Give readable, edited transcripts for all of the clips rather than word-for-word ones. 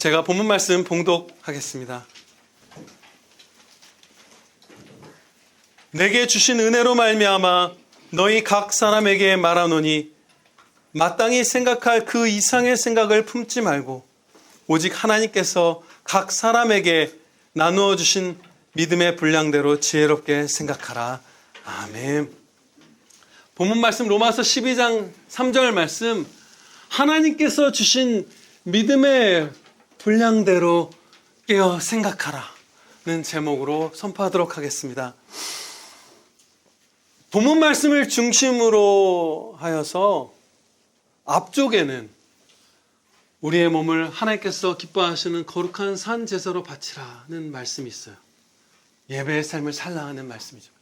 제가 본문 말씀 봉독하겠습니다. 내게 주신 은혜로 말미암아 너희 각 사람에게 말하노니 마땅히 생각할 그 이상의 생각을 품지 말고 오직 하나님께서 각 사람에게 나누어 주신 믿음의 분량대로 지혜롭게 생각하라. 아멘. 본문 말씀 로마서 12장 3절 말씀, 하나님께서 주신 믿음의 분량대로 깨어 생각하라는 제목으로 선포하도록 하겠습니다. 본문 말씀을 중심으로 하여서 앞쪽에는 우리의 몸을 하나님께서 기뻐하시는 거룩한 산 제사로 바치라는 말씀이 있어요. 예배의 삶을 살라 하는 말씀이죠.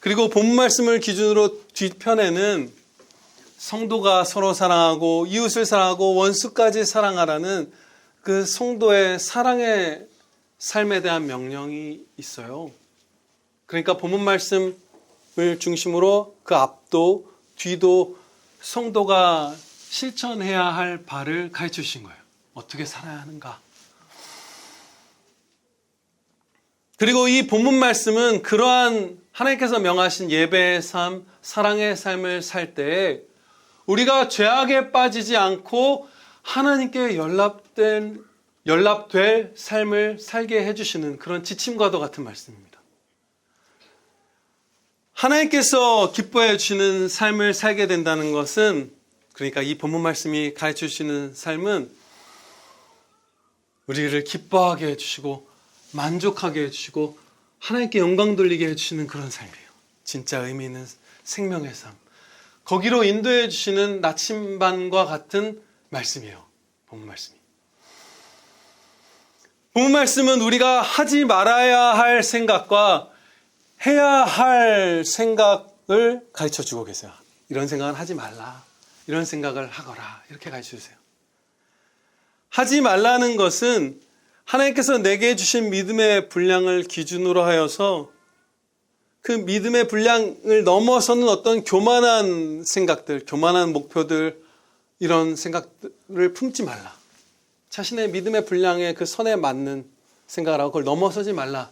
그리고 본문 말씀을 기준으로 뒤편에는 성도가 서로 사랑하고 이웃을 사랑하고 원수까지 사랑하라는 그 성도의 사랑의 삶에 대한 명령이 있어요. 그러니까 본문 말씀을 중심으로 그 앞도 뒤도 성도가 실천해야 할 바를 가르쳐 주신 거예요. 어떻게 살아야 하는가. 그리고 이 본문 말씀은 그러한 하나님께서 명하신 예배의 삶, 사랑의 삶을 살 때에 우리가 죄악에 빠지지 않고 하나님께 연합될 삶을 살게 해주시는 그런 지침과도 같은 말씀입니다. 하나님께서 기뻐해 주시는 삶을 살게 된다는 것은, 그러니까 이 본문 말씀이 가르쳐 주시는 삶은 우리를 기뻐하게 해주시고 만족하게 해주시고 하나님께 영광 돌리게 해주시는 그런 삶이에요. 진짜 의미 있는 생명의 삶. 거기로 인도해 주시는 나침반과 같은 말씀이에요. 본문 말씀이. 본문 말씀은 우리가 하지 말아야 할 생각과 해야 할 생각을 가르쳐 주고 계세요. 이런 생각은 하지 말라. 이런 생각을 하거라. 이렇게 가르쳐 주세요. 하지 말라는 것은 하나님께서 내게 주신 믿음의 분량을 기준으로 하여서 그 믿음의 분량을 넘어서는 어떤 교만한 생각들, 교만한 목표들, 이런 생각들을 품지 말라. 자신의 믿음의 분량의 그 선에 맞는 생각을 하고 그걸 넘어서지 말라.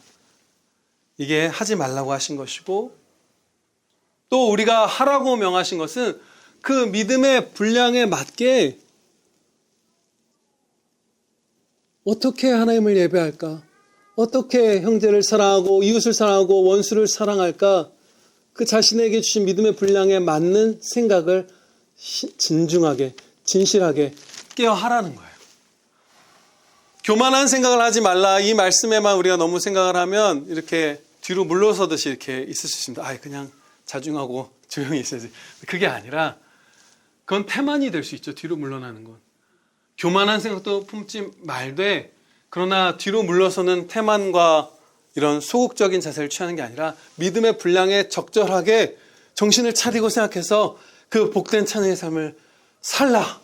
이게 하지 말라고 하신 것이고, 또 우리가 하라고 명하신 것은 그 믿음의 분량에 맞게 어떻게 하나님을 예배할까? 어떻게 형제를 사랑하고 이웃을 사랑하고 원수를 사랑할까? 그 자신에게 주신 믿음의 분량에 맞는 생각을 진중하게, 진실하게 깨어 하라는 거예요. 교만한 생각을 하지 말라. 이 말씀에만 우리가 너무 생각을 하면 이렇게 뒤로 물러서듯이 이렇게 있을 수 있습니다. 그냥 자중하고 조용히 있어야지. 그게 아니라 그건 태만이 될 수 있죠. 뒤로 물러나는 건. 교만한 생각도 품지 말되, 그러나 뒤로 물러서는 태만과 이런 소극적인 자세를 취하는 게 아니라 믿음의 분량에 적절하게 정신을 차리고 생각해서 그 복된 찬양의 삶을 살라.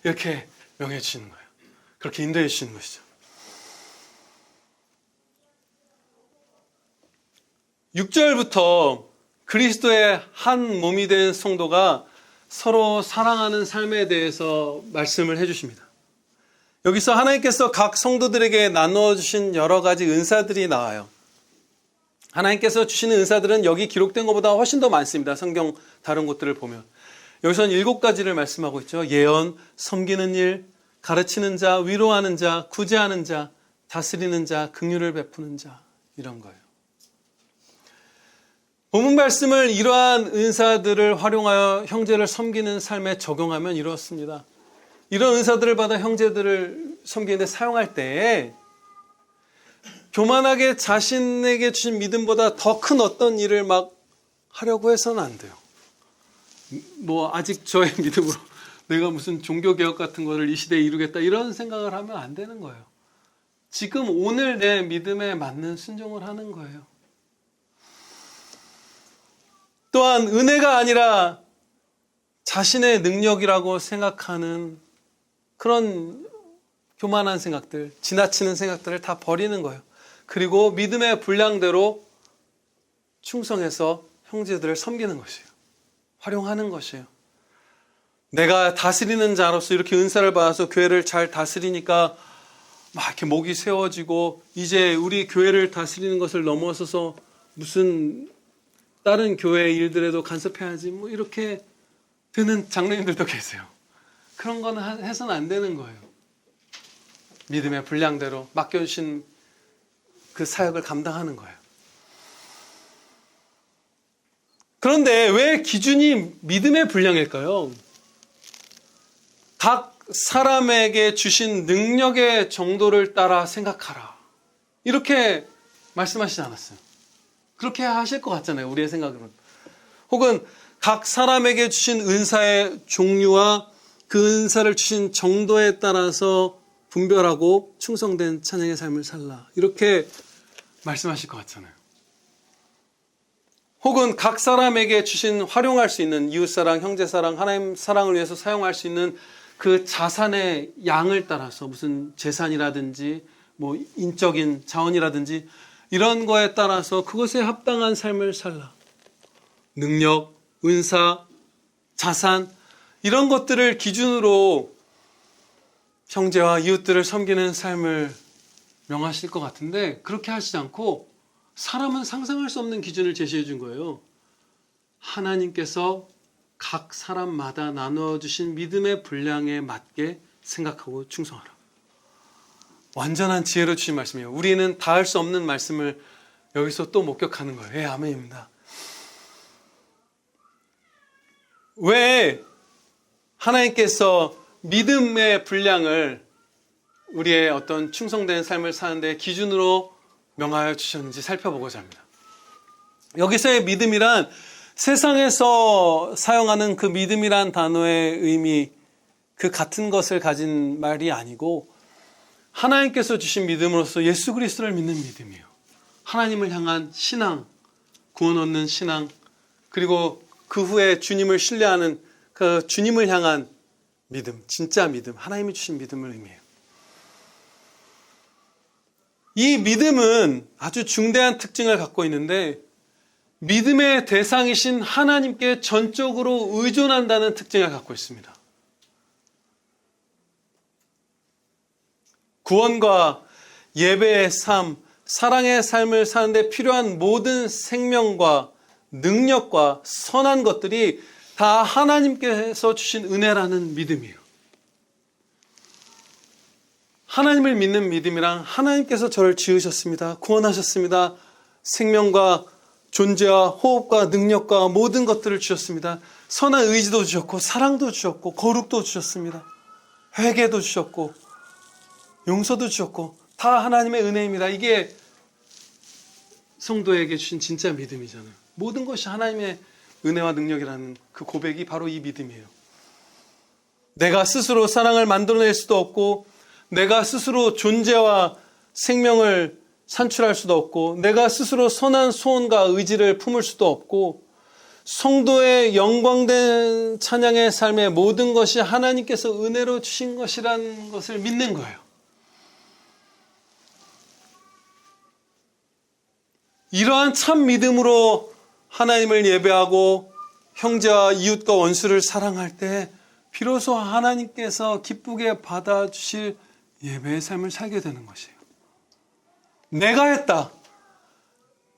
이렇게 명해 주시는 거예요. 그렇게 인도해 주시는 것이죠. 6절부터 그리스도의 한 몸이 된 성도가 서로 사랑하는 삶에 대해서 말씀을 해주십니다. 여기서 하나님께서 각 성도들에게 나누어 주신 여러 가지 은사들이 나와요. 하나님께서 주시는 은사들은 여기 기록된 것보다 훨씬 더 많습니다. 성경 다른 곳들을 보면. 여기서는 7가지를 말씀하고 있죠. 예언, 섬기는 일, 가르치는 자, 위로하는 자, 구제하는 자, 다스리는 자, 긍휼을 베푸는 자, 이런 거예요. 본문 말씀을 이러한 은사들을 활용하여 형제를 섬기는 삶에 적용하면 이렇습니다. 이런 은사들을 받아 형제들을 섬기는데 사용할 때에 교만하게 자신에게 주신 믿음보다 더 큰 어떤 일을 막 하려고 해서는 안 돼요. 아직 저의 믿음으로 내가 무슨 종교개혁 같은 거를 이 시대에 이루겠다, 이런 생각을 하면 안 되는 거예요. 지금 오늘 내 믿음에 맞는 순종을 하는 거예요. 또한 은혜가 아니라 자신의 능력이라고 생각하는 그런 교만한 생각들, 지나치는 생각들을 다 버리는 거예요. 그리고 믿음의 분량대로 충성해서 형제들을 섬기는 것이에요. 활용하는 것이에요. 내가 다스리는 자로서 이렇게 은사를 받아서 교회를 잘 다스리니까 막 이렇게 목이 세워지고 이제 우리 교회를 다스리는 것을 넘어서서 무슨 다른 교회 일들에도 간섭해야지 뭐 이렇게 되는 장로님들도 계세요. 그런 거는 해서는 안 되는 거예요. 믿음의 분량대로 맡겨주신 그 사역을 감당하는 거예요. 그런데 왜 기준이 믿음의 분량일까요? 각 사람에게 주신 능력의 정도를 따라 생각하라. 이렇게 말씀하시지 않았어요. 그렇게 하실 것 같잖아요. 우리의 생각으로는. 혹은 각 사람에게 주신 은사의 종류와 그 은사를 주신 정도에 따라서 분별하고 충성된 찬양의 삶을 살라. 이렇게 말씀하실 것 같잖아요. 혹은 각 사람에게 주신 활용할 수 있는 이웃사랑, 형제사랑, 하나님 사랑을 위해서 사용할 수 있는 그 자산의 양을 따라서 무슨 재산이라든지 뭐 인적인 자원이라든지 이런 거에 따라서 그것에 합당한 삶을 살라. 능력, 은사, 자산 이런 것들을 기준으로 형제와 이웃들을 섬기는 삶을 명하실 것 같은데 그렇게 하시지 않고 사람은 상상할 수 없는 기준을 제시해 준 거예요. 하나님께서 각 사람마다 나누어 주신 믿음의 분량에 맞게 생각하고 충성하라. 완전한 지혜로 주신 말씀이에요. 우리는 다 할 수 없는 말씀을 여기서 또 목격하는 거예요. 예, 아멘입니다. 왜 하나님께서 믿음의 분량을 우리의 어떤 충성된 삶을 사는데 기준으로 명하여 주셨는지 살펴보고자 합니다. 여기서의 믿음이란 세상에서 사용하는 그 믿음이란 단어의 의미, 그 같은 것을 가진 말이 아니고 하나님께서 주신 믿음으로서 예수 그리스도를 믿는 믿음이에요. 하나님을 향한 신앙, 구원 얻는 신앙, 그리고 그 후에 주님을 신뢰하는 그 주님을 향한 믿음, 진짜 믿음, 하나님이 주신 믿음을 의미해요. 이 믿음은 아주 중대한 특징을 갖고 있는데 믿음의 대상이신 하나님께 전적으로 의존한다는 특징을 갖고 있습니다. 구원과 예배의 삶, 사랑의 삶을 사는데 필요한 모든 생명과 능력과 선한 것들이 다 하나님께서 주신 은혜라는 믿음이에요. 하나님을 믿는 믿음이랑 하나님께서 저를 지으셨습니다. 구원하셨습니다. 생명과 존재와 호흡과 능력과 모든 것들을 주셨습니다. 선한 의지도 주셨고 사랑도 주셨고 거룩도 주셨습니다. 회개도 주셨고 용서도 주셨고 다 하나님의 은혜입니다. 이게 성도에게 주신 진짜 믿음이잖아요. 모든 것이 하나님의 은혜와 능력이라는 그 고백이 바로 이 믿음이에요. 내가 스스로 사랑을 만들어낼 수도 없고 내가 스스로 존재와 생명을 산출할 수도 없고 내가 스스로 선한 소원과 의지를 품을 수도 없고 성도의 영광된 찬양의 삶의 모든 것이 하나님께서 은혜로 주신 것이라는 것을 믿는 거예요. 이러한 참 믿음으로 하나님을 예배하고 형제와 이웃과 원수를 사랑할 때 비로소 하나님께서 기쁘게 받아주실 예배의 삶을 살게 되는 것이에요. 내가 했다.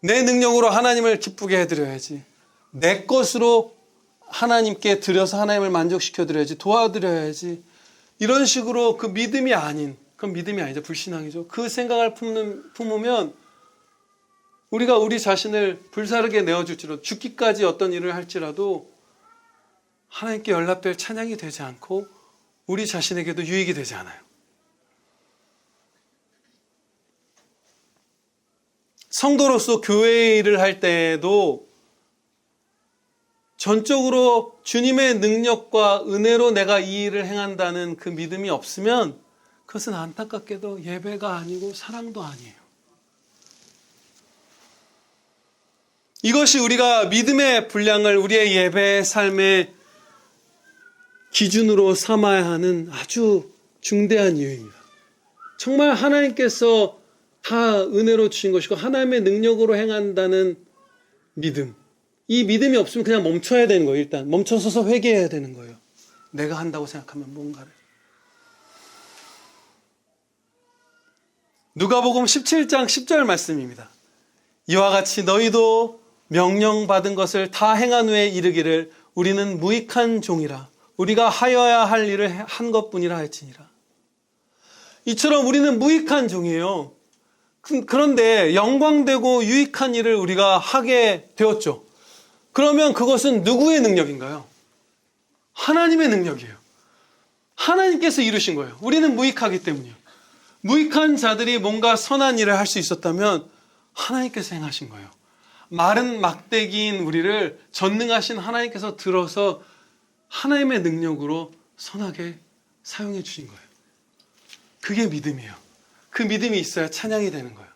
내 능력으로 하나님을 기쁘게 해드려야지. 내 것으로 하나님께 드려서 하나님을 만족시켜드려야지. 도와드려야지. 이런 식으로 그 믿음이 아닌, 그건 믿음이 아니죠. 불신앙이죠. 그 생각을 품으면 우리가 우리 자신을 불사르게 내어줄지라도 죽기까지 어떤 일을 할지라도 하나님께 연락될 찬양이 되지 않고 우리 자신에게도 유익이 되지 않아요. 성도로서 교회 일을 할 때에도 전적으로 주님의 능력과 은혜로 내가 이 일을 행한다는 그 믿음이 없으면 그것은 안타깝게도 예배가 아니고 사랑도 아니에요. 이것이 우리가 믿음의 분량을 우리의 예배의 삶의 기준으로 삼아야 하는 아주 중대한 이유입니다. 정말 하나님께서 다 은혜로 주신 것이고 하나님의 능력으로 행한다는 믿음. 이 믿음이 없으면 그냥 멈춰야 되는 거예요. 일단 멈춰서서 회개해야 되는 거예요. 내가 한다고 생각하면 뭔가를. 누가복음 17장 10절 말씀입니다. 이와 같이 너희도 명령받은 것을 다 행한 후에 이르기를 우리는 무익한 종이라 우리가 하여야 할 일을 한 것뿐이라 할지니라. 이처럼 우리는 무익한 종이에요. 그런데 영광되고 유익한 일을 우리가 하게 되었죠. 그러면 그것은 누구의 능력인가요? 하나님의 능력이에요. 하나님께서 이루신 거예요. 우리는 무익하기 때문이요. 무익한 자들이 뭔가 선한 일을 할 수 있었다면 하나님께서 행하신 거예요. 마른 막대기인 우리를 전능하신 하나님께서 들어서 하나님의 능력으로 선하게 사용해 주신 거예요. 그게 믿음이에요. 그 믿음이 있어야 찬양이 되는 거예요.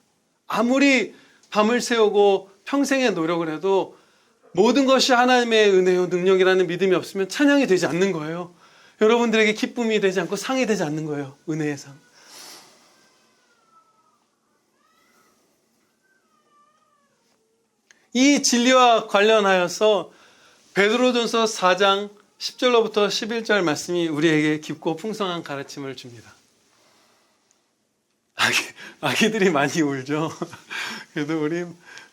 아무리 밤을 새우고 평생의 노력을 해도 모든 것이 하나님의 은혜요 능력이라는 믿음이 없으면 찬양이 되지 않는 거예요. 여러분들에게 기쁨이 되지 않고 상이 되지 않는 거예요. 은혜의 상. 이 진리와 관련하여서 베드로전서 4장 10절로부터 11절 말씀이 우리에게 깊고 풍성한 가르침을 줍니다. 아기들이 많이 울죠. 그래도 우리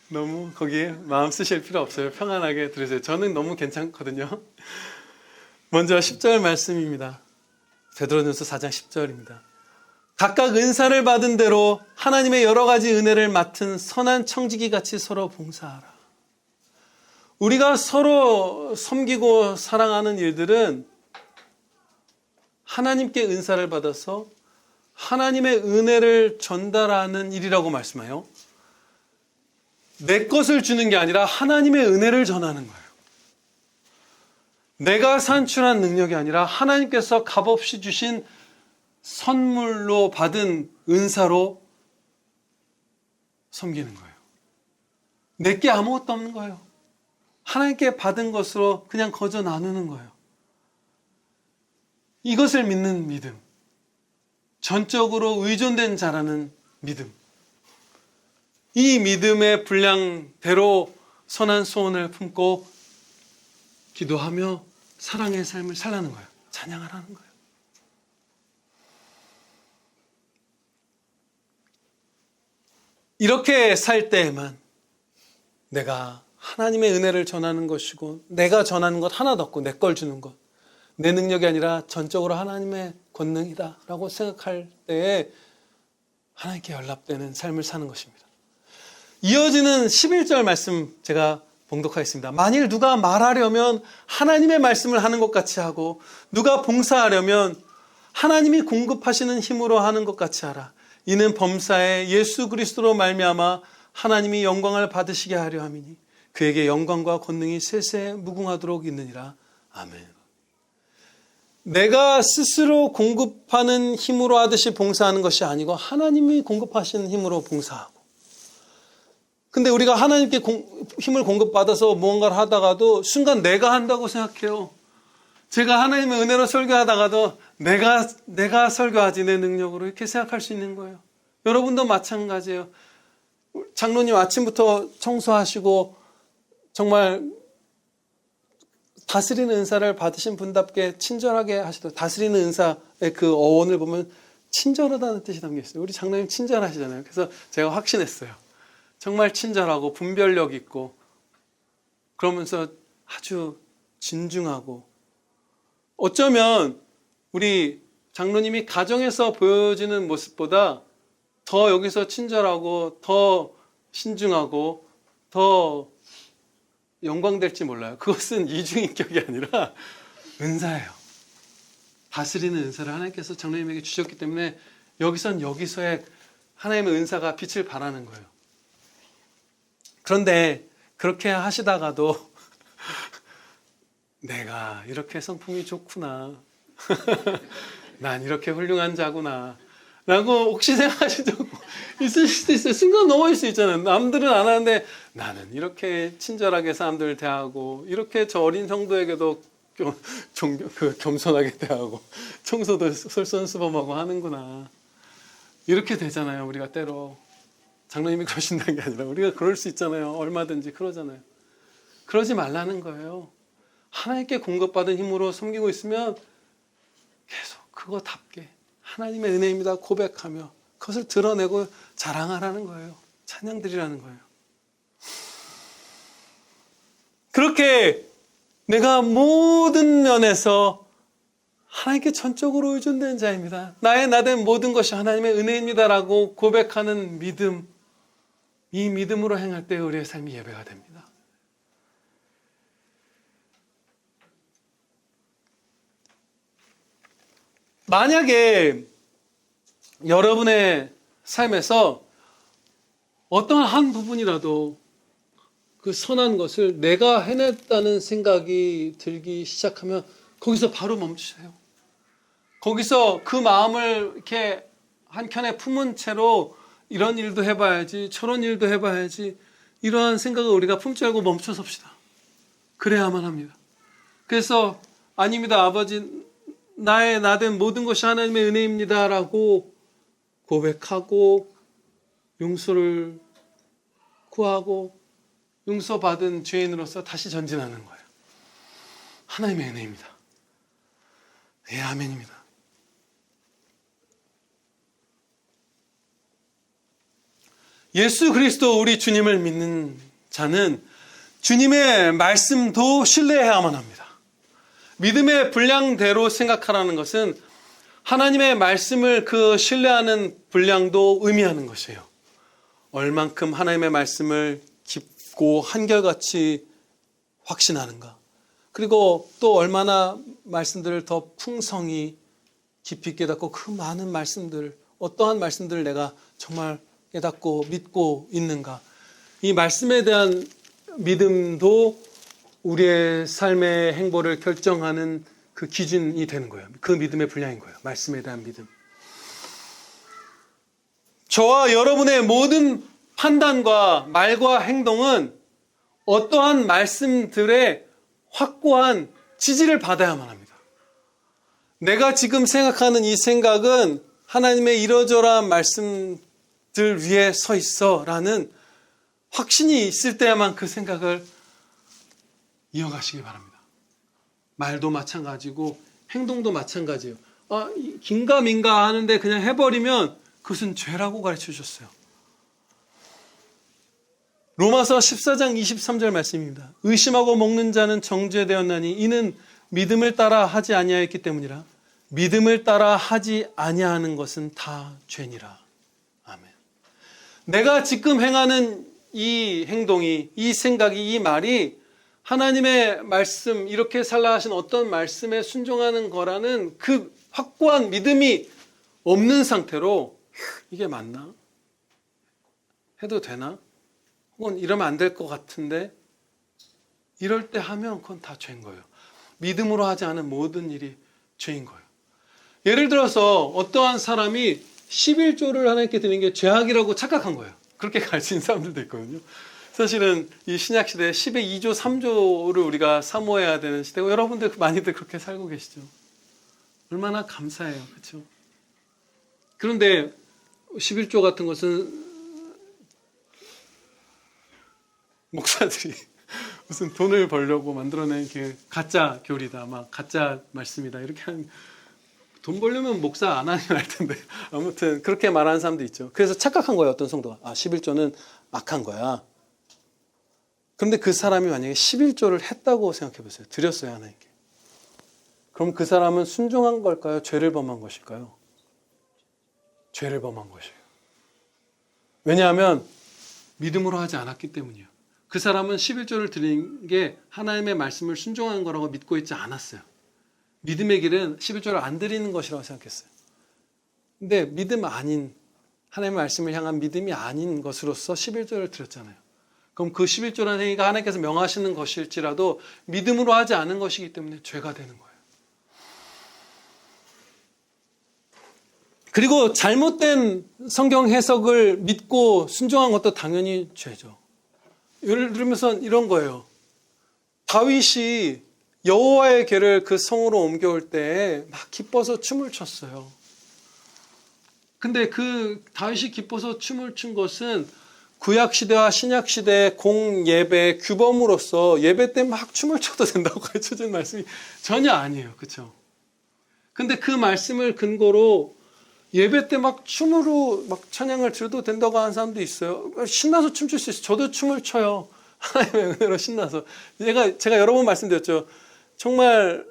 너무 거기에 마음 쓰실 필요 없어요. 평안하게 들으세요. 저는 너무 괜찮거든요. 먼저 10절 말씀입니다. 베드로전서 4장 10절입니다. 각각 은사를 받은 대로 하나님의 여러 가지 은혜를 맡은 선한 청지기 같이 서로 봉사하라. 우리가 서로 섬기고 사랑하는 일들은 하나님께 은사를 받아서 하나님의 은혜를 전달하는 일이라고 말씀해요. 내 것을 주는 게 아니라 하나님의 은혜를 전하는 거예요. 내가 산출한 능력이 아니라 하나님께서 값없이 주신 선물로 받은 은사로 섬기는 거예요. 내게 아무것도 없는 거예요. 하나님께 받은 것으로 그냥 거저 나누는 거예요. 이것을 믿는 믿음. 전적으로 의존된 자라는 믿음. 이 믿음의 분량대로 선한 소원을 품고 기도하며 사랑의 삶을 살라는 거예요. 찬양하라는 거예요. 이렇게 살 때에만 내가 하나님의 은혜를 전하는 것이고 내가 전하는 것 하나도 없고 내 걸 주는 것 내 능력이 아니라 전적으로 하나님의 권능이다 라고 생각할 때에 하나님께 연락되는 삶을 사는 것입니다. 이어지는 11절 말씀 제가 봉독하겠습니다. 만일 누가 말하려면 하나님의 말씀을 하는 것 같이 하고 누가 봉사하려면 하나님이 공급하시는 힘으로 하는 것 같이 하라. 이는 범사에 예수 그리스도로 말미암아 하나님이 영광을 받으시게 하려 함이니 그에게 영광과 권능이 세세 무궁하도록 있느니라. 아멘. 내가 스스로 공급하는 힘으로 하듯이 봉사하는 것이 아니고 하나님이 공급하시는 힘으로 봉사하고. 근데 우리가 하나님께 힘을 공급받아서 무언가를 하다가도 순간 내가 한다고 생각해요. 제가 하나님의 은혜로 설교하다가도 내가 설교하지 내 능력으로 이렇게 생각할 수 있는 거예요. 여러분도 마찬가지예요. 장로님 아침부터 청소하시고 정말 다스리는 은사를 받으신 분답게 친절하게 하시도록 다스리는 은사의 그 어원을 보면 친절하다는 뜻이 담겨 있어요. 우리 장로님 친절하시잖아요. 그래서 제가 확신했어요. 정말 친절하고 분별력 있고 그러면서 아주 진중하고 어쩌면 우리 장로님이 가정에서 보여지는 모습보다 더 여기서 친절하고 더 신중하고 더 영광될지 몰라요. 그것은 이중인격이 아니라 은사예요. 다스리는 은사를 하나님께서 장로님에게 주셨기 때문에 여기선 여기서의 하나님의 은사가 빛을 발하는 거예요. 그런데 그렇게 하시다가도 내가 이렇게 성품이 좋구나. 난 이렇게 훌륭한 자구나. 라고 혹시 생각하신 적 있을 수도 있어요. 순간 넘어질 수 있잖아요. 남들은 안 하는데 나는 이렇게 친절하게 사람들을 대하고 이렇게 저 어린 성도에게도 겸손하게 대하고 청소도 솔선수범하고 하는구나. 이렇게 되잖아요. 우리가 때로. 장로님이 그러신다는 게 아니라 우리가 그럴 수 있잖아요. 얼마든지 그러잖아요. 그러지 말라는 거예요. 하나님께 공급받은 힘으로 섬기고 있으면 계속 그거답게 하나님의 은혜입니다 고백하며 그것을 드러내고 자랑하라는 거예요. 찬양드리라는 거예요. 그렇게 내가 모든 면에서 하나님께 전적으로 의존된 자입니다. 나의 나된 모든 것이 하나님의 은혜입니다라고 고백하는 믿음, 이 믿음으로 행할 때 우리의 삶이 예배가 됩니다. 만약에 여러분의 삶에서 어떤 한 부분이라도 그 선한 것을 내가 해냈다는 생각이 들기 시작하면 거기서 바로 멈추세요. 거기서 그 마음을 이렇게 한켠에 품은 채로 이런 일도 해봐야지, 저런 일도 해봐야지, 이러한 생각을 우리가 품지 말고 멈춰섭시다. 그래야만 합니다. 그래서 아닙니다, 아버지, 나의 나된 모든 것이 하나님의 은혜입니다라고 고백하고 용서를 구하고 용서받은 죄인으로서 다시 전진하는 거예요. 하나님의 은혜입니다. 예, 아멘입니다. 예수 그리스도 우리 주님을 믿는 자는 주님의 말씀도 신뢰해야만 합니다. 믿음의 분량대로 생각하라는 것은 하나님의 말씀을 그 신뢰하는 분량도 의미하는 것이에요. 얼만큼 하나님의 말씀을 깊고 한결같이 확신하는가. 그리고 또 얼마나 말씀들을 더 풍성히 깊이 깨닫고 그 많은 말씀들, 어떠한 말씀들을 내가 정말 깨닫고 믿고 있는가. 이 말씀에 대한 믿음도 우리의 삶의 행보를 결정하는 그 기준이 되는 거예요. 그 믿음의 분량인 거예요. 말씀에 대한 믿음. 저와 여러분의 모든 판단과 말과 행동은 어떠한 말씀들의 확고한 지지를 받아야만 합니다. 내가 지금 생각하는 이 생각은 하나님의 이러저러한 말씀들 위에 서 있어 라는 확신이 있을 때야만 그 생각을 이어가시기 바랍니다. 말도 마찬가지고 행동도 마찬가지예요. 긴가민가 하는데 그냥 해버리면 그것은 죄라고 가르쳐 주셨어요. 로마서 14장 23절 말씀입니다. 의심하고 먹는 자는 정죄되었나니 이는 믿음을 따라 하지 아니하였기 때문이라. 믿음을 따라 하지 아니하는 것은 다 죄니라. 아멘. 내가 지금 행하는 이 행동이, 이 생각이, 이 말이 하나님의 말씀, 이렇게 살라 하신 어떤 말씀에 순종하는 거라는 그 확고한 믿음이 없는 상태로 이게 맞나? 해도 되나? 혹은 이러면 안 될 것 같은데 이럴 때 하면 그건 다 죄인 거예요. 믿음으로 하지 않은 모든 일이 죄인 거예요. 예를 들어서 어떠한 사람이 11조를 하나님께 드리는 게 죄악이라고 착각한 거예요. 그렇게 가르치는 사람들도 있거든요. 사실은 이 신약 시대에 10의 2조, 3조를 우리가 사모해야 되는 시대고 여러분들 많이들 그렇게 살고 계시죠. 얼마나 감사해요. 그렇죠? 그런데 11조 같은 것은 목사들이 무슨 돈을 벌려고 만들어낸 게 가짜 교리다, 막 가짜 말씀이다 이렇게 하는, 돈 벌려면 목사 안 하면 알 텐데 아무튼 그렇게 말하는 사람도 있죠. 그래서 착각한 거예요. 어떤 성도가 11조는 악한 거야. 그런데 그 사람이 만약에 11조를 했다고 생각해 보세요. 드렸어요, 하나님께. 그럼 그 사람은 순종한 걸까요? 죄를 범한 것일까요? 죄를 범한 것이에요. 왜냐하면 믿음으로 하지 않았기 때문이에요. 그 사람은 11조를 드린 게 하나님의 말씀을 순종한 거라고 믿고 있지 않았어요. 믿음의 길은 11조를 안 드리는 것이라고 생각했어요. 근데 믿음 아닌, 하나님의 말씀을 향한 믿음이 아닌 것으로서 11조를 드렸잖아요. 그럼 그 11조라는 행위가 하나님께서 명하시는 것일지라도 믿음으로 하지 않은 것이기 때문에 죄가 되는 거예요. 그리고 잘못된 성경 해석을 믿고 순종한 것도 당연히 죄죠. 예를 들면서 이런 거예요. 다윗이 여호와의 궤를 그 성으로 옮겨올 때 막 기뻐서 춤을 췄어요. 근데 그 다윗이 기뻐서 춤을 춘 것은 구약시대와 신약시대의 공예배 규범으로서 예배 때 막 춤을 춰도 된다고 가르쳐준 말씀이 전혀 아니에요. 그렇죠? 근데 그 말씀을 근거로 예배 때 막 춤으로 막 찬양을 드려도 된다고 하는 사람도 있어요. 신나서 춤출 수 있어요. 저도 춤을 춰요. 하나님의 은혜로 신나서. 제가 여러 번 말씀드렸죠. 정말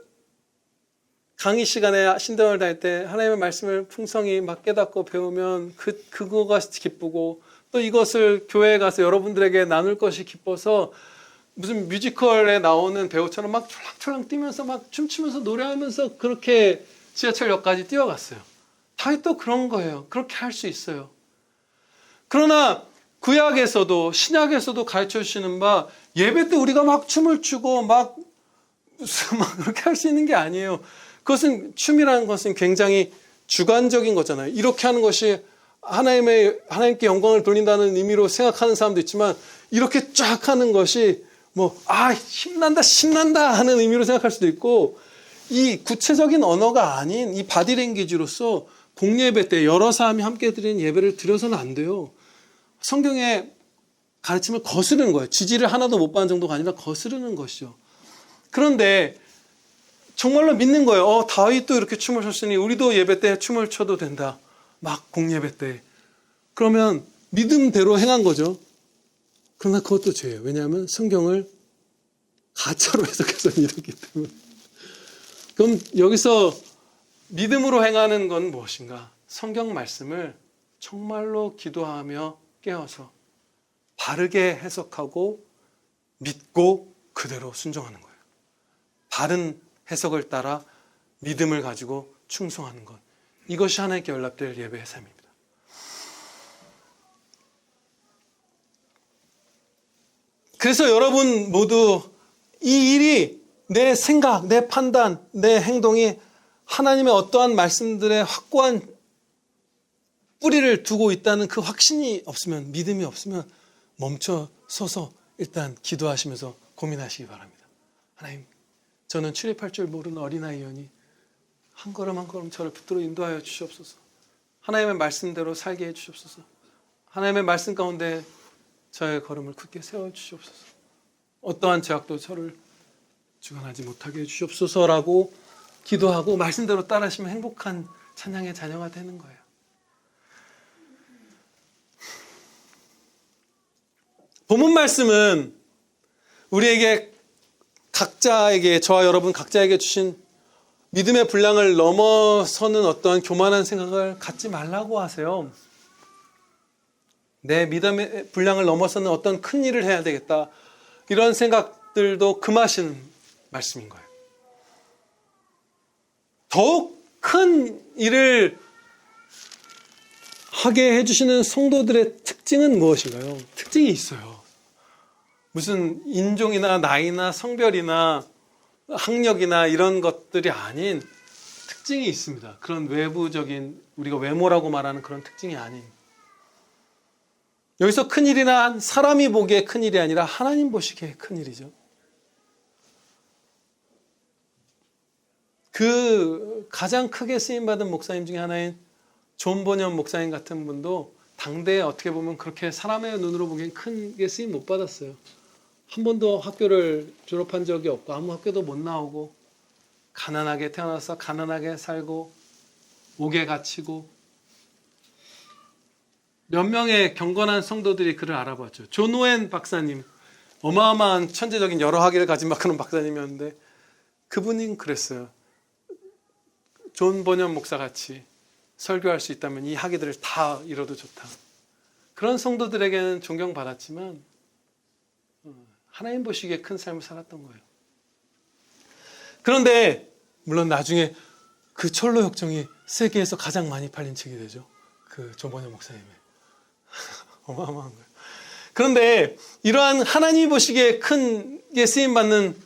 강의 시간에 신대원을 다닐 때 하나님의 말씀을 풍성히 막 깨닫고 배우면 그거가 기쁘고, 또 이것을 교회에 가서 여러분들에게 나눌 것이 기뻐서 무슨 뮤지컬에 나오는 배우처럼 막 촐랑촐랑 뛰면서 막 춤추면서 노래하면서 그렇게 지하철역까지 뛰어갔어요. 당연히 또 그런 거예요. 그렇게 할 수 있어요. 그러나 구약에서도 신약에서도 가르쳐 주시는 바, 예배 때 우리가 막 춤을 추고 막 그렇게 할 수 있는 게 아니에요. 그것은, 춤이라는 것은 굉장히 주관적인 거잖아요. 이렇게 하는 것이 하나님께 영광을 돌린다는 의미로 생각하는 사람도 있지만, 이렇게 쫙 하는 것이 신난다 하는 의미로 생각할 수도 있고, 이 구체적인 언어가 아닌 이 바디랭귀지로서 공예배 때 여러 사람이 함께 드리는 예배를 드려서는 안 돼요. 성경의 가르침을 거스르는 거예요. 지지를 하나도 못 받는 정도가 아니라 거스르는 것이죠. 그런데 정말로 믿는 거예요. 다윗도 이렇게 춤을 췄으니 우리도 예배 때 춤을 춰도 된다. 막 공예배 때. 그러면 믿음대로 행한 거죠. 그러나 그것도 죄예요. 왜냐하면 성경을 가짜로 해석해서 믿었기 때문에. 그럼 여기서 믿음으로 행하는 건 무엇인가? 성경 말씀을 정말로 기도하며 깨어서 바르게 해석하고 믿고 그대로 순종하는 거예요. 바른 해석을 따라 믿음을 가지고 충성하는 것. 이것이 하나님께 연락될 예배의 삶입니다. 그래서 여러분 모두 이 일이, 내 생각, 내 판단, 내 행동이 하나님의 어떠한 말씀들의 확고한 뿌리를 두고 있다는 그 확신이 없으면, 믿음이 없으면 멈춰 서서 일단 기도하시면서 고민하시기 바랍니다. 하나님, 저는 출입할 줄 모르는 어린아이여니 한 걸음 한 걸음 저를 붙들어 인도하여 주시옵소서. 하나님의 말씀대로 살게 해 주시옵소서. 하나님의 말씀 가운데 저의 걸음을 굳게 세워 주시옵소서. 어떠한 제약도 저를 주관하지 못하게 해 주시옵소서라고 기도하고 말씀대로 따라하시면 행복한 찬양의 자녀가 되는 거예요. 본문 말씀은 우리에게 각자에게, 저와 여러분 각자에게 주신 믿음의 분량을 넘어서는 어떠한 교만한 생각을 갖지 말라고 하세요. 내 믿음의 분량을 넘어서는 어떤 큰 일을 해야 되겠다, 이런 생각들도 금하시는 말씀인 거예요. 더욱 큰 일을 하게 해주시는 성도들의 특징은 무엇인가요? 특징이 있어요. 무슨 인종이나 나이나 성별이나 학력이나 이런 것들이 아닌 특징이 있습니다. 그런 외부적인, 우리가 외모라고 말하는 그런 특징이 아닌. 여기서 큰일이나 사람이 보기에 큰일이 아니라 하나님 보시기에 큰일이죠. 그 가장 크게 쓰임받은 목사님 중에 하나인 존 버년 목사님 같은 분도 당대에 어떻게 보면 그렇게 사람의 눈으로 보기엔 크게 쓰임 못 받았어요. 한 번도 학교를 졸업한 적이 없고 아무 학교도 못 나오고 가난하게 태어나서 가난하게 살고 옥에 갇히고, 몇 명의 경건한 성도들이 그를 알아봤죠. 존 오웬 박사님, 어마어마한 천재적인 여러 학위를 가진 그런 박사님이었는데 그분이 그랬어요. 존 버년 목사같이 설교할 수 있다면 이 학위들을 다 잃어도 좋다. 그런 성도들에게는 존경받았지만 하나님 보시기에 큰 삶을 살았던 거예요. 그런데 물론 나중에 그 철로 혁정이 세계에서 가장 많이 팔린 책이 되죠. 그 존 버년 목사님의. 어마어마한 거예요. 그런데 이러한 하나님이 보시기에 크게 쓰임받는,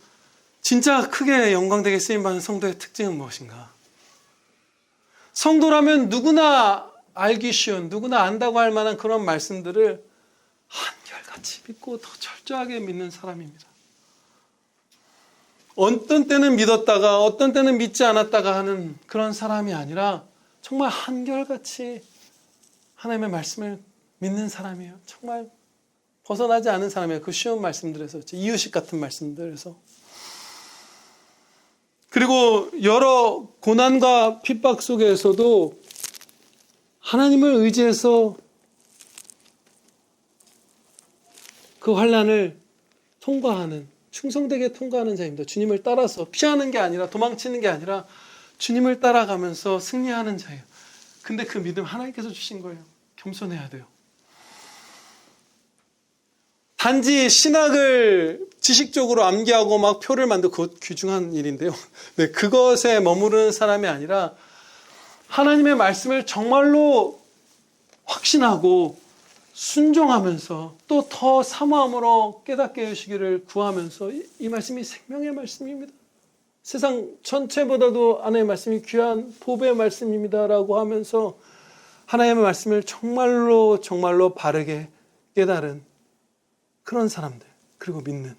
진짜 크게 영광되게 쓰임받는 성도의 특징은 무엇인가? 성도라면 누구나 알기 쉬운, 누구나 안다고 할 만한 그런 말씀들을 한결같이 믿고 더 철저하게 믿는 사람입니다. 어떤 때는 믿었다가 어떤 때는 믿지 않았다가 하는 그런 사람이 아니라 정말 한결같이 하나님의 말씀을 믿는 사람이에요. 정말 벗어나지 않은 사람이에요. 그 쉬운 말씀들에서, 이유식 같은 말씀들에서. 그리고 여러 고난과 핍박 속에서도 하나님을 의지해서 그 환난을 통과하는, 충성되게 통과하는 자입니다. 주님을 따라서 피하는 게 아니라, 도망치는 게 아니라 주님을 따라가면서 승리하는 자예요. 근데 그 믿음 하나님께서 주신 거예요. 겸손해야 돼요. 단지 신학을 지식적으로 암기하고 막 표를 만들고, 그것 귀중한 일인데요. 네, 그것에 머무르는 사람이 아니라 하나님의 말씀을 정말로 확신하고 순종하면서 또 더 사모함으로 깨닫게 해주시기를 구하면서, 이 말씀이 생명의 말씀입니다. 세상 전체보다도 하나님의 말씀이 귀한 보배의 말씀입니다라고 하면서 하나님의 말씀을 정말로 정말로 바르게 깨달은 그런 사람들, 그리고 믿는,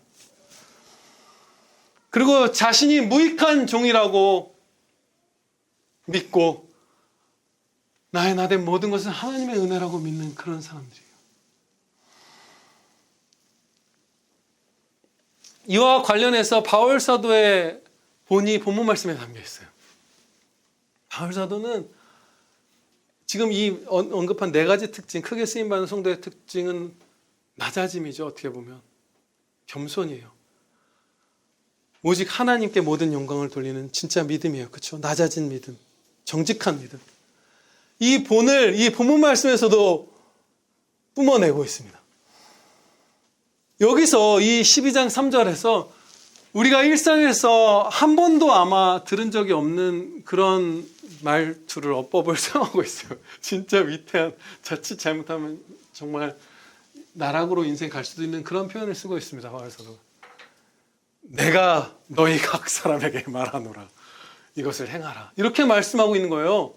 그리고 자신이 무익한 종이라고 믿고 나의 나된 모든 것은 하나님의 은혜라고 믿는 그런 사람들이에요. 이와 관련해서 바울 사도의 본이 본문 말씀에 담겨 있어요. 바울 사도는 지금 이 언급한 네 가지 특징, 크게 쓰임받는 성도의 특징은 낮아짐이죠. 어떻게 보면 겸손이에요. 오직 하나님께 모든 영광을 돌리는 진짜 믿음이에요. 그렇죠? 낮아진 믿음, 정직한 믿음. 이 본을 이 본문 말씀에서도 뿜어내고 있습니다. 여기서 이 12장 3절에서 우리가 일상에서 한 번도 아마 들은 적이 없는 그런 말투를, 어법을 사용하고 있어요. 진짜 위태한, 자칫 잘못하면 정말 나락으로 인생 갈 수도 있는 그런 표현을 쓰고 있습니다. 바울사도. 내가 너희 각 사람에게 말하노라. 이것을 행하라. 이렇게 말씀하고 있는 거예요.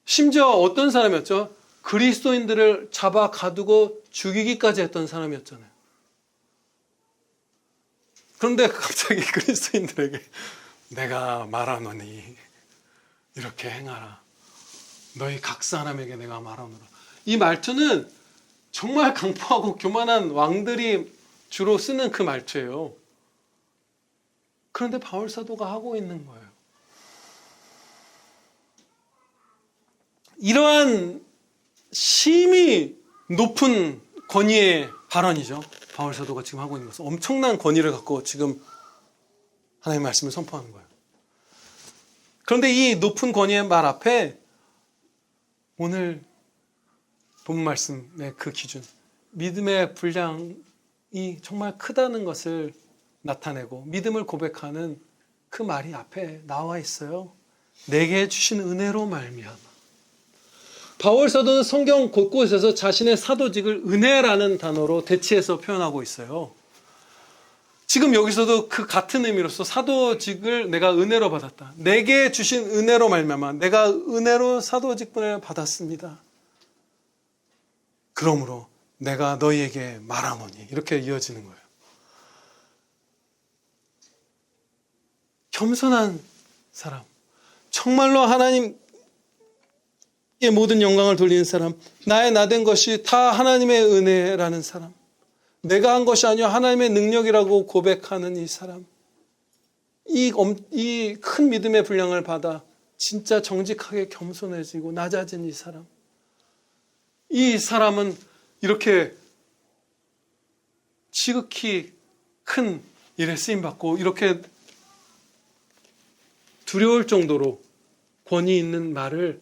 심지어 어떤 사람이었죠? 그리스도인들을 잡아 가두고 죽이기까지 했던 사람이었잖아요. 그런데 갑자기 그리스도인들에게 내가 말하노니 이렇게 행하라. 너희 각 사람에게 내가 말하노라. 이 말투는 정말 강포하고 교만한 왕들이 주로 쓰는 그 말투예요. 그런데 바울 사도가 하고 있는 거예요. 이러한 심히 높은 권위의 발언이죠. 바울 사도가 지금 하고 있는 것은 엄청난 권위를 갖고 지금 하나님의 말씀을 선포하는 거예요. 그런데 이 높은 권위의 말 앞에 오늘 본문 말씀의 그 기준, 믿음의 분량이 정말 크다는 것을 나타내고 믿음을 고백하는 그 말이 앞에 나와 있어요. 내게 주신 은혜로 말미암아. 바울 사도는 성경 곳곳에서 자신의 사도직을 은혜라는 단어로 대치해서 표현하고 있어요. 지금 여기서도 그 같은 의미로서 사도직을 내가 은혜로 받았다. 내게 주신 은혜로 말미암아 내가 은혜로 사도직분을 받았습니다. 그러므로 내가 너희에게 말하노니, 이렇게 이어지는 거예요. 겸손한 사람, 정말로 하나님께 모든 영광을 돌리는 사람, 나의 나된 것이 다 하나님의 은혜라는 사람, 내가 한 것이 아니요 하나님의 능력이라고 고백하는 이 사람, 이 큰 믿음의 분량을 받아 진짜 정직하게 겸손해지고 낮아진 이 사람, 이 사람은 이렇게 지극히 큰 일에 쓰임받고 이렇게 두려울 정도로 권위 있는 말을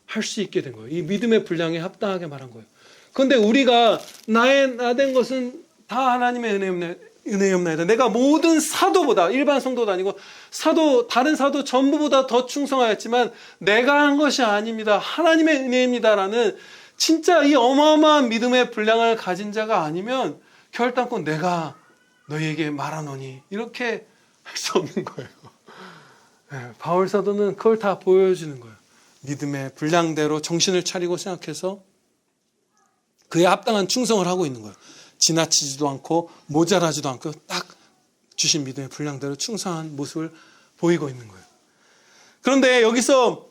할 수 있게 된 거예요. 이 믿음의 분량에 합당하게 말한 거예요. 그런데 우리가 나의 나된 것은 다 하나님의 은혜였나이다. 내가 모든 사도보다, 일반 성도도 아니고 다른 사도 전부보다 더 충성하였지만 내가 한 것이 아닙니다. 하나님의 은혜입니다라는 진짜 이 어마어마한 믿음의 분량을 가진 자가 아니면 결단코 내가 너희에게 말하노니 이렇게 할 수 없는 거예요. 네, 바울 사도는 그걸 다 보여주는 거예요. 믿음의 분량대로 정신을 차리고 생각해서 그에 합당한 충성을 하고 있는 거예요. 지나치지도 않고 모자라지도 않고 딱 주신 믿음의 분량대로 충성한 모습을 보이고 있는 거예요. 그런데 여기서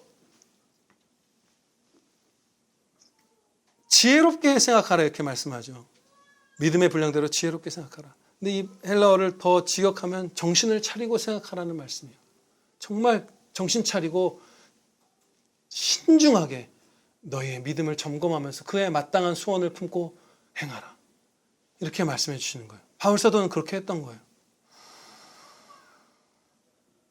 지혜롭게 생각하라 이렇게 말씀하죠. 믿음의 분량대로 지혜롭게 생각하라. 근데 이 헬라어를 더 직역하면 정신을 차리고 생각하라는 말씀이에요. 정말 정신 차리고 신중하게 너희의 믿음을 점검하면서 그에 마땅한 소원을 품고 행하라. 이렇게 말씀해 주시는 거예요. 바울 사도는 그렇게 했던 거예요.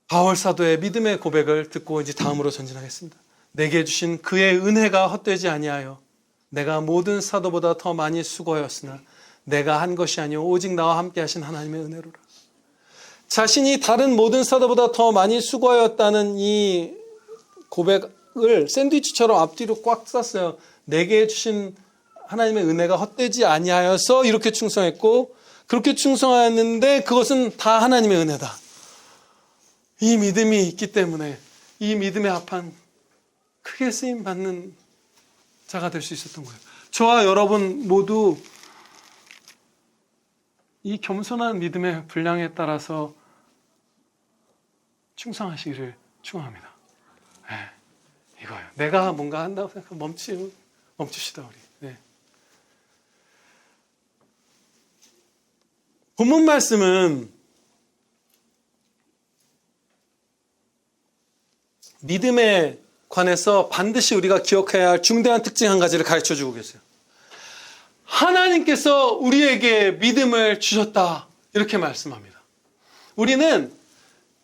바울 사도의 믿음의 고백을 듣고 이제 다음으로 전진하겠습니다. 내게 주신 그의 은혜가 헛되지 아니하여 내가 모든 사도보다 더 많이 수고하였으나 내가 한 것이 아니오 오직 나와 함께 하신 하나님의 은혜로라. 자신이 다른 모든 사도보다 더 많이 수고하였다는 이 고백을 샌드위치처럼 앞뒤로 꽉 쌌어요. 내게 주신 하나님의 은혜가 헛되지 아니하여서 이렇게 충성했고, 그렇게 충성하였는데 그것은 다 하나님의 은혜다. 이 믿음이 있기 때문에 이 믿음의 합한 크게 쓰임 받는 자가 될 수 있었던 거예요. 저와 여러분 모두 이 겸손한 믿음의 분량에 따라서 충성하시기를 축원합니다. 네, 이거예요. 내가 뭔가 한다고 생각하면 멈춥시다 우리. 네. 본문 말씀은 믿음에 관해서 반드시 우리가 기억해야 할 중대한 특징 한 가지를 가르쳐주고 계세요. 하나님께서 우리에게 믿음을 주셨다. 이렇게 말씀합니다. 우리는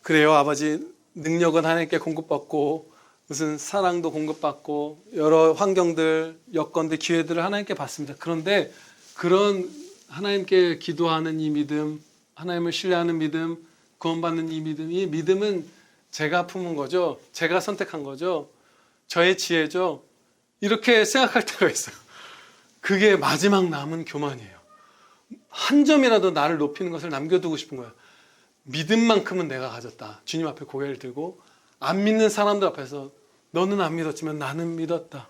그래요, 아버지. 능력은 하나님께 공급받고 무슨 사랑도 공급받고 여러 환경들, 여건들, 기회들을 하나님께 받습니다. 그런데 그런 하나님께 기도하는 이 믿음, 하나님을 신뢰하는 믿음, 구원받는 이 믿음은 제가 품은 거죠. 제가 선택한 거죠. 저의 지혜죠. 이렇게 생각할 때가 있어요. 그게 마지막 남은 교만이에요. 한 점이라도 나를 높이는 것을 남겨두고 싶은 거예요. 믿음만큼은 내가 가졌다. 주님 앞에 고개를 들고 안 믿는 사람들 앞에서 너는 안 믿었지만 나는 믿었다.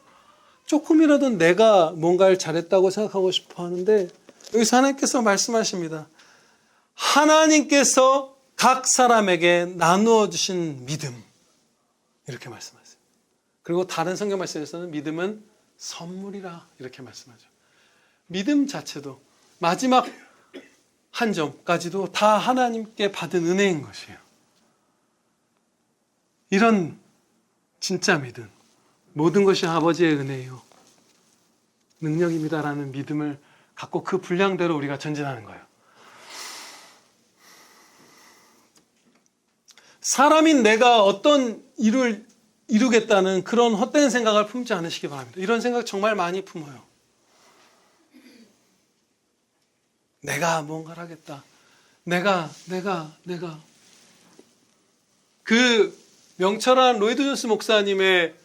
조금이라도 내가 뭔가를 잘했다고 생각하고 싶어 하는데 여기서 하나님께서 말씀하십니다. 하나님께서 각 사람에게 나누어 주신 믿음. 이렇게 말씀하세요. 그리고 다른 성경 말씀에서는 믿음은 선물이라 이렇게 말씀하죠. 믿음 자체도 마지막 한 점까지도 다 하나님께 받은 은혜인 것이에요. 이런 진짜 믿음, 모든 것이 아버지의 은혜요 능력입니다라는 믿음을 갖고 그 분량대로 우리가 전진하는 거예요. 사람인 내가 어떤 일을 이루겠다는 그런 헛된 생각을 품지 않으시기 바랍니다. 이런 생각 정말 많이 품어요. 내가 뭔가를 하겠다. 내가. 그 명철한 로이드 존스 목사님의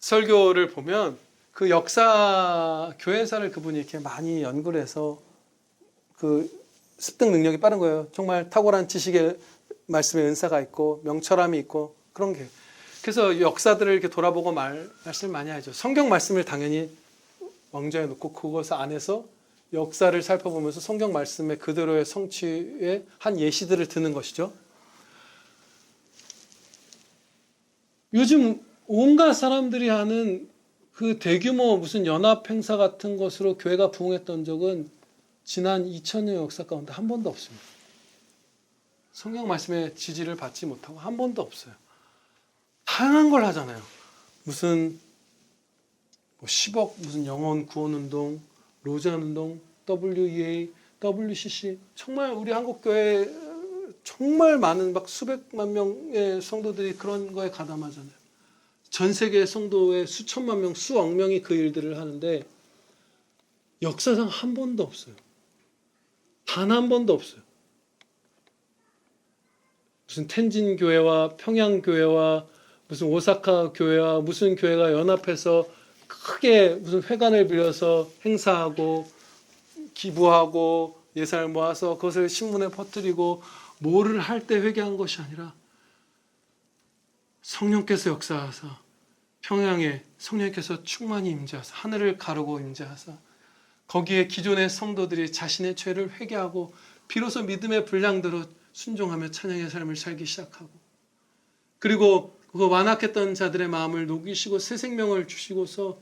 설교를 보면 그 역사 교회사를 그분이 이렇게 많이 연구를 해서 그 습득 능력이 빠른 거예요. 정말 탁월한 지식의 말씀의 은사가 있고 명철함이 있고 그런 게. 그래서 역사들을 이렇게 돌아보고 말씀을 많이 하죠. 성경 말씀을 당연히 왕좌에 놓고 그것 안에서 역사를 살펴보면서 성경 말씀의 그대로의 성취의 한 예시들을 드는 것이죠. 요즘 온갖 사람들이 하는 그 대규모 무슨 연합 행사 같은 것으로 교회가 부흥했던 적은 지난 2000년 역사 가운데 한 번도 없습니다. 성경 말씀의 지지를 받지 못하고 한 번도 없어요. 다양한 걸 하잖아요. 무슨 10억 무슨 영혼 구원 운동, 로잔 운동, WEA, WCC 정말 우리 한국 교회 정말 많은 막 수백만 명의 성도들이 그런 거에 가담하잖아요. 전 세계 성도의 수천만 명, 수억 명이 그 일들을 하는데 역사상 한 번도 없어요. 단 한 번도 없어요. 무슨 텐진 교회와 평양 교회와 무슨 오사카 교회와 무슨 교회가 연합해서 크게 무슨 회관을 빌려서 행사하고 기부하고 예산을 모아서 그것을 신문에 퍼뜨리고 뭐를 할 때 회개한 것이 아니라 성령께서 역사하사 평양에 성령께서 충만히 임재하사 하늘을 가르고 임재하사 거기에 기존의 성도들이 자신의 죄를 회개하고 비로소 믿음의 분량대로 순종하며 찬양의 삶을 살기 시작하고 그리고 그 완악했던 자들의 마음을 녹이시고 새 생명을 주시고서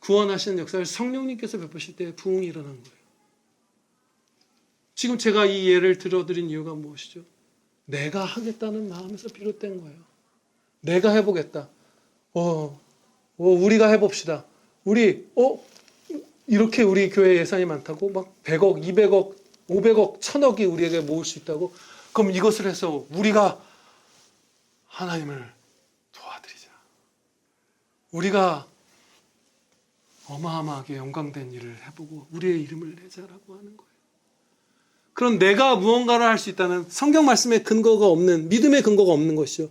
구원하시는 역사를 성령님께서 베푸실 때 부흥이 일어난 거예요. 지금 제가 이 예를 들어드린 이유가 무엇이죠? 내가 하겠다는 마음에서 비롯된 거예요. 내가 해보겠다. 우리가 해봅시다. 우리 이렇게 우리 교회 예산이 많다고 막 100억, 200억, 500억, 1000억이 우리에게 모을 수 있다고? 그럼 이것을 해서 우리가 하나님을 도와드리자. 우리가 어마어마하게 영광된 일을 해보고 우리의 이름을 내자라고 하는 거예요. 그럼 내가 무언가를 할 수 있다는 성경 말씀의 근거가 없는, 믿음의 근거가 없는 것이죠.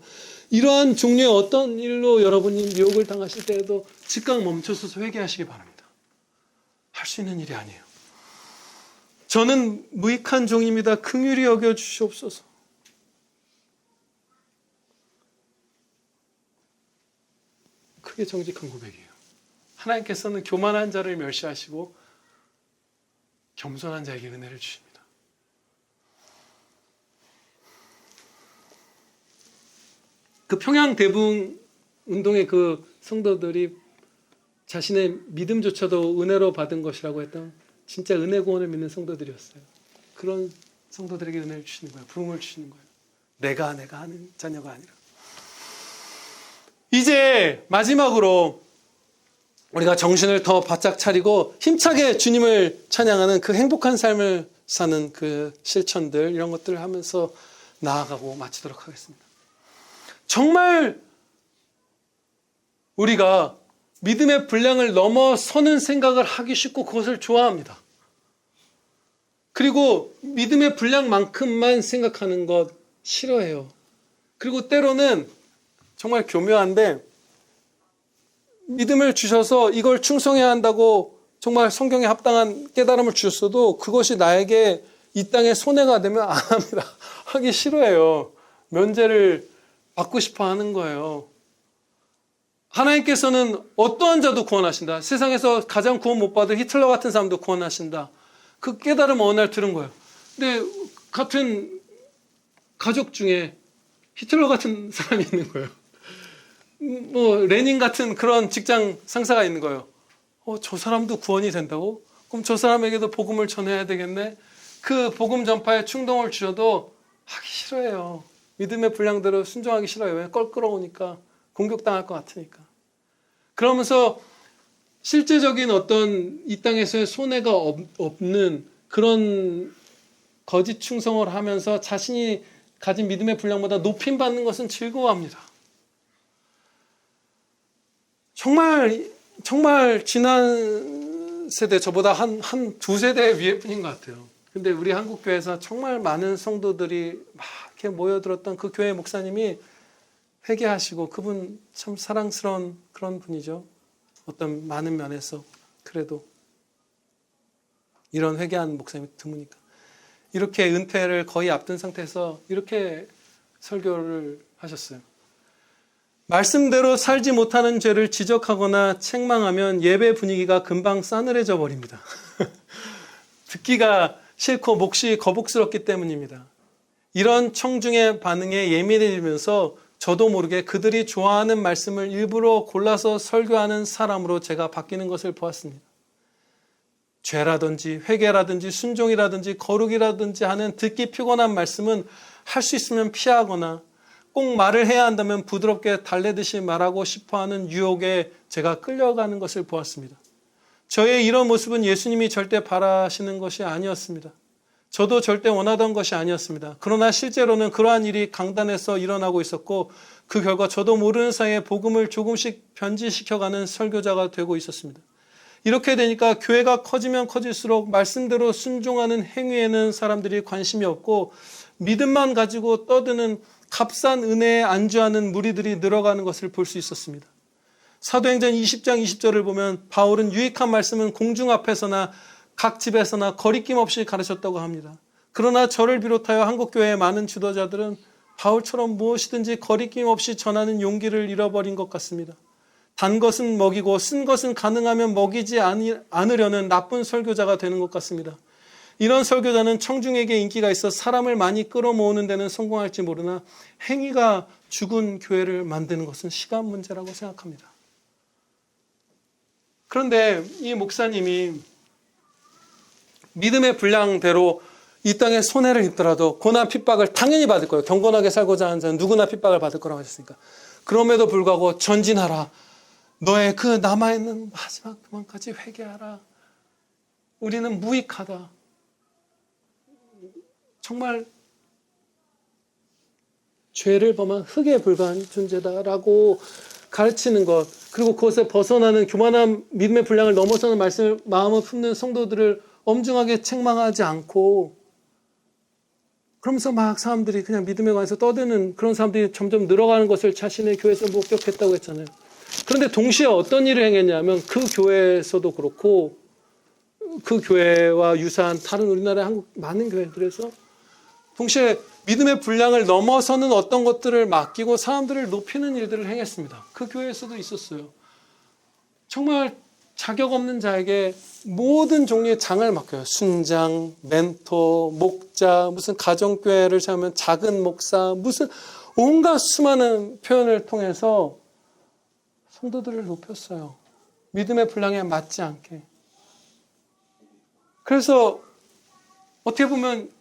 이러한 종류의 어떤 일로 여러분이 미혹을 당하실 때에도 즉각 멈춰서서 회개하시기 바랍니다. 할 수 있는 일이 아니에요. 저는 무익한 종입니다. 긍휼히 여겨 주시옵소서. 크게 정직한 고백이에요. 하나님께서는 교만한 자를 멸시하시고 겸손한 자에게 은혜를 주십니다. 그 평양 대붕 운동의 그 성도들이 자신의 믿음조차도 은혜로 받은 것이라고 했던 진짜 은혜 구원을 믿는 성도들이었어요. 그런 성도들에게 은혜를 주시는 거예요. 부흥을 주시는 거예요. 내가 하는 자녀가 아니라. 이제 마지막으로 우리가 정신을 더 바짝 차리고 힘차게 주님을 찬양하는 그 행복한 삶을 사는 그 실천들, 이런 것들을 하면서 나아가고 마치도록 하겠습니다. 정말 우리가 믿음의 분량을 넘어서는 생각을 하기 쉽고 그것을 좋아합니다. 그리고 믿음의 분량만큼만 생각하는 것 싫어해요. 그리고 때로는 정말 교묘한데 믿음을 주셔서 이걸 충성해야 한다고 정말 성경에 합당한 깨달음을 주셨어도 그것이 나에게 이 땅에 손해가 되면 안 합니다. 하기 싫어해요. 면제를 받고 싶어 하는 거예요. 하나님께서는 어떠한 자도 구원하신다. 세상에서 가장 구원 못 받은 히틀러 같은 사람도 구원하신다. 그 깨달음 어느 날 들은 거예요. 근데 같은 가족 중에 히틀러 같은 사람이 있는 거예요. 레닌 같은 그런 직장 상사가 있는 거예요. 저 사람도 구원이 된다고? 그럼 저 사람에게도 복음을 전해야 되겠네? 그 복음 전파에 충동을 주셔도 하기 싫어해요. 믿음의 분량대로 순종하기 싫어요. 왜? 껄끄러우니까. 공격당할 것 같으니까. 그러면서 실제적인 어떤 이 땅에서의 손해가 없는 그런 거짓 충성을 하면서 자신이 가진 믿음의 분량보다 높임 받는 것은 즐거워합니다. 정말 지난 세대, 저보다 한 두세 대 위에 뿐인 것 같아요. 근데 우리 한국교회에서 정말 많은 성도들이 막 이렇게 모여들었던 그 교회 목사님이 회개하시고, 그분 참 사랑스러운 그런 분이죠. 어떤 많은 면에서. 그래도 이런 회개한 목사님이 드무니까. 이렇게 은퇴를 거의 앞둔 상태에서 이렇게 설교를 하셨어요. 말씀대로 살지 못하는 죄를 지적하거나 책망하면 예배 분위기가 금방 싸늘해져 버립니다. 듣기가 싫고 몫이 거북스럽기 때문입니다. 이런 청중의 반응에 예민해지면서 저도 모르게 그들이 좋아하는 말씀을 일부러 골라서 설교하는 사람으로 제가 바뀌는 것을 보았습니다. 죄라든지 회개라든지 순종이라든지 거룩이라든지 하는 듣기 피곤한 말씀은 할 수 있으면 피하거나 꼭 말을 해야 한다면 부드럽게 달래듯이 말하고 싶어하는 유혹에 제가 끌려가는 것을 보았습니다. 저의 이런 모습은 예수님이 절대 바라시는 것이 아니었습니다. 저도 절대 원하던 것이 아니었습니다. 그러나 실제로는 그러한 일이 강단에서 일어나고 있었고, 그 결과 저도 모르는 사이에 복음을 조금씩 변질시켜가는 설교자가 되고 있었습니다. 이렇게 되니까 교회가 커지면 커질수록 말씀대로 순종하는 행위에는 사람들이 관심이 없고, 믿음만 가지고 떠드는 값싼 은혜에 안주하는 무리들이 늘어가는 것을 볼 수 있었습니다. 사도행전 20장 20절을 보면 바울은 유익한 말씀은 공중 앞에서나 각 집에서나 거리낌 없이 가르쳤다고 합니다. 그러나 저를 비롯하여 한국교회의 많은 지도자들은 바울처럼 무엇이든지 거리낌 없이 전하는 용기를 잃어버린 것 같습니다. 단 것은 먹이고 쓴 것은 가능하면 먹이지 않으려는 나쁜 설교자가 되는 것 같습니다. 이런 설교자는 청중에게 인기가 있어 사람을 많이 끌어모으는 데는 성공할지 모르나 행위가 죽은 교회를 만드는 것은 시간 문제라고 생각합니다. 그런데 이 목사님이 믿음의 분량대로 이 땅에 손해를 입더라도 고난 핍박을 당연히 받을 거예요. 경건하게 살고자 하는 자는 누구나 핍박을 받을 거라고 하셨으니까. 그럼에도 불구하고 전진하라. 너의 그 남아있는 마지막 그만까지 회개하라. 우리는 무익하다. 정말 죄를 범한 흙에 불과한 존재다라고 가르치는 것, 그리고 그것에 벗어나는 교만한 믿음의 분량을 넘어서는 말씀을 마음을 품는 성도들을 엄중하게 책망하지 않고, 그러면서 막 사람들이 그냥 믿음에 관해서 떠드는 그런 사람들이 점점 늘어가는 것을 자신의 교회에서 목격했다고 했잖아요. 그런데 동시에 어떤 일을 행했냐면, 그 교회에서도 그렇고 그 교회와 유사한 다른 우리나라의 한국 많은 교회들에서 동시에 믿음의 분량을 넘어서는 어떤 것들을 맡기고 사람들을 높이는 일들을 행했습니다. 그 교회에서도 있었어요. 정말 자격 없는 자에게 모든 종류의 장을 맡겨요. 순장, 멘토, 목자, 무슨 가정교회를 세우면 작은 목사, 무슨 온갖 수많은 표현을 통해서 성도들을 높였어요. 믿음의 분량에 맞지 않게. 그래서 어떻게 보면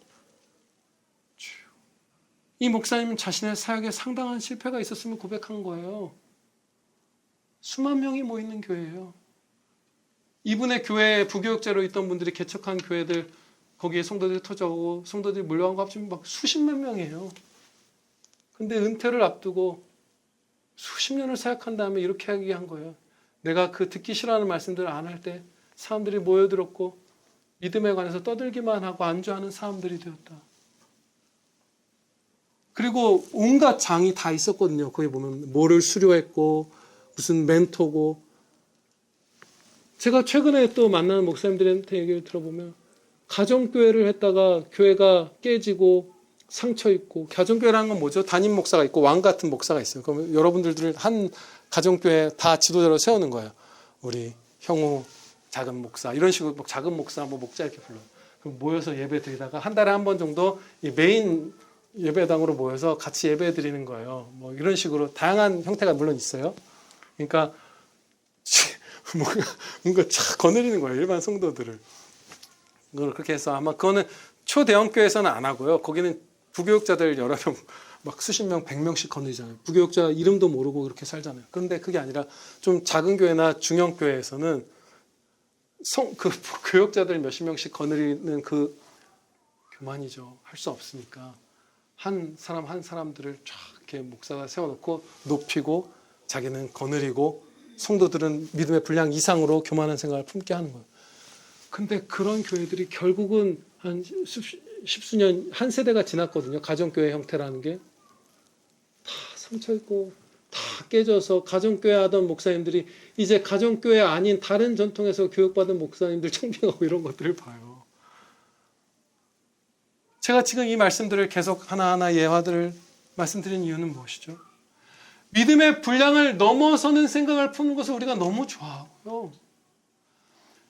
이 목사님은 자신의 사역에 상당한 실패가 있었음을 고백한 거예요. 수만 명이 모이는 교회예요. 이분의 교회에 부교육자로 있던 분들이 개척한 교회들, 거기에 성도들이 터져오고 성도들이 몰려간 거 합치면 막 수십만 명이에요. 근데 은퇴를 앞두고 수십 년을 사역한 다음에 이렇게 하게 한 거예요. 내가 그 듣기 싫어하는 말씀들을 안 할 때 사람들이 모여들었고 믿음에 관해서 떠들기만 하고 안주하는 사람들이 되었다. 그리고 온갖 장이 다 있었거든요. 거기 보면 뭐를 수료했고 무슨 멘토고. 제가 최근에 또 만나는 목사님들한테 얘기를 들어보면 가정교회를 했다가 교회가 깨지고 상처 있고, 가정교회라는 건 뭐죠? 담임 목사가 있고 왕 같은 목사가 있어요. 그러면 여러분들을 한 가정교회 다 지도자로 세우는 거예요. 우리 형우 작은 목사 이런 식으로 작은 목사 뭐 목자 이렇게 불러요. 그럼 모여서 예배 드리다가 한 달에 한 번 정도 이 메인 예배당으로 모여서 같이 예배 드리는 거예요. 뭐 이런 식으로 다양한 형태가 물론 있어요. 그러니까 뭔가 착 거느리는 거예요. 일반 성도들을. 그걸 그렇게 해서 아마 그거는 초대형 교회에서는 안 하고요. 거기는 부교육자들 여러 명, 막 수십 명, 100명씩 거느리잖아요. 부교육자 이름도 모르고 그렇게 살잖아요. 그런데 그게 아니라 좀 작은 교회나 중형 교회에서는 그 교육자들 몇십 명씩 거느리는 그 교만이죠. 할 수 없으니까. 한 사람 한 사람들을 쫙 이렇게 목사가 세워놓고 높이고 자기는 거느리고 성도들은 믿음의 분량 이상으로 교만한 생각을 품게 하는 거예요. 근데 그런 교회들이 결국은 한 십수년, 한 세대가 지났거든요. 가정교회 형태라는 게. 다 상처있고 다 깨져서 가정교회 하던 목사님들이 이제 가정교회 아닌 다른 전통에서 교육받은 목사님들 청빙하고 이런 것들을 봐요. 제가 지금 이 말씀들을 계속 하나하나 예화들을 말씀드린 이유는 무엇이죠? 믿음의 분량을 넘어서는 생각을 품는 것을 우리가 너무 좋아하고요.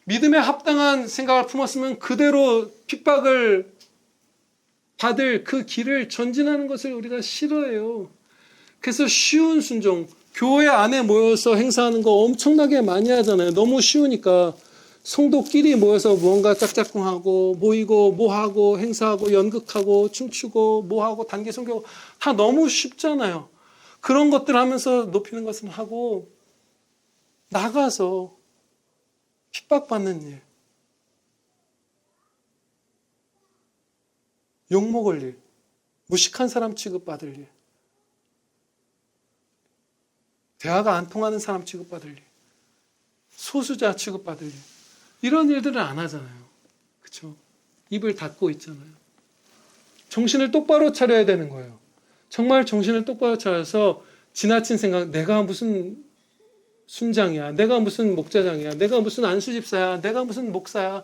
믿음에 합당한 생각을 품었으면 그대로 핍박을 받을 그 길을 전진하는 것을 우리가 싫어해요. 그래서 쉬운 순종, 교회 안에 모여서 행사하는 거 엄청나게 많이 하잖아요. 너무 쉬우니까 성도끼리 모여서 무언가 짝짝꿍하고 모이고 뭐하고 행사하고 연극하고 춤추고 뭐하고 단기 선교 다 너무 쉽잖아요. 그런 것들 하면서 높이는 것은 하고 나가서 핍박받는 일, 욕먹을 일, 무식한 사람 취급받을 일, 대화가 안 통하는 사람 취급받을 일, 소수자 취급받을 일, 이런 일들을 안 하잖아요. 그렇죠? 입을 닫고 있잖아요. 정신을 똑바로 차려야 되는 거예요. 정말 정신을 똑바로 차려서 지나친 생각, 내가 무슨 순장이야, 내가 무슨 목자장이야, 내가 무슨 안수집사야, 내가 무슨 목사야,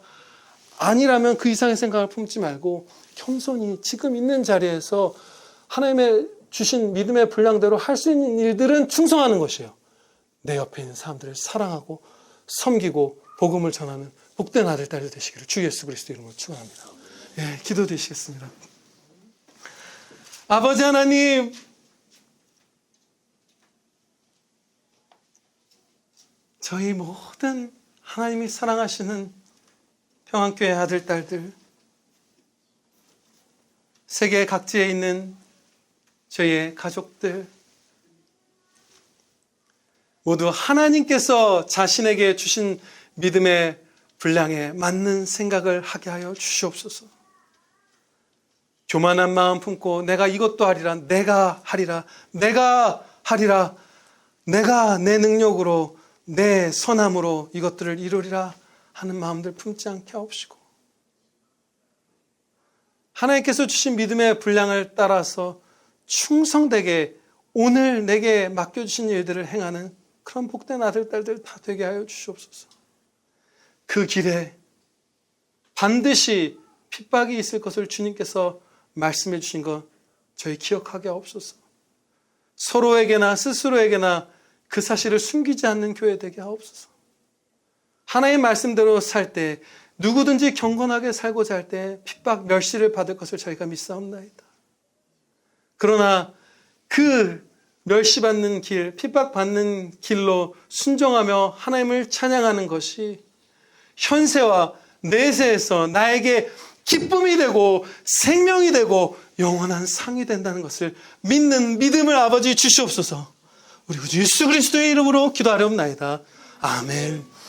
아니라면 그 이상의 생각을 품지 말고 겸손히 지금 있는 자리에서 하나님의 주신 믿음의 분량대로 할 수 있는 일들은 충성하는 것이에요. 내 옆에 있는 사람들을 사랑하고 섬기고 복음을 전하는 복된 아들, 딸이 되시기를 주 예수 그리스도 이름으로 축원합니다. 예, 기도드리시겠습니다. 아버지 하나님, 저희 모든 하나님이 사랑하시는 평안교회 아들, 딸들, 세계 각지에 있는 저희의 가족들, 모두 하나님께서 자신에게 주신 믿음의 분량에 맞는 생각을 하게 하여 주시옵소서. 교만한 마음 품고 내가 이것도 하리라, 내가 하리라, 내가 하리라, 내가 내 능력으로 내 선함으로 이것들을 이루리라 하는 마음들 품지 않게 하옵시고, 하나님께서 주신 믿음의 분량을 따라서 충성되게 오늘 내게 맡겨주신 일들을 행하는 그런 복된 아들, 딸들 다 되게 하여 주시옵소서. 그 길에 반드시 핍박이 있을 것을 주님께서 말씀해 주신 것 저희 기억하게 하옵소서. 서로에게나 스스로에게나 그 사실을 숨기지 않는 교회 되게 하옵소서. 하나님의 말씀대로 살 때, 누구든지 경건하게 살고자 할 때 핍박, 멸시를 받을 것을 저희가 믿사옵나이다. 그러나 그 멸시받는 길, 핍박받는 길로 순종하며 하나님을 찬양하는 것이 현세와 내세에서 나에게 기쁨이 되고 생명이 되고 영원한 상이 된다는 것을 믿는 믿음을 아버지 주시옵소서. 우리 구주 예수 그리스도의 이름으로 기도하려옵나이다. 아멘.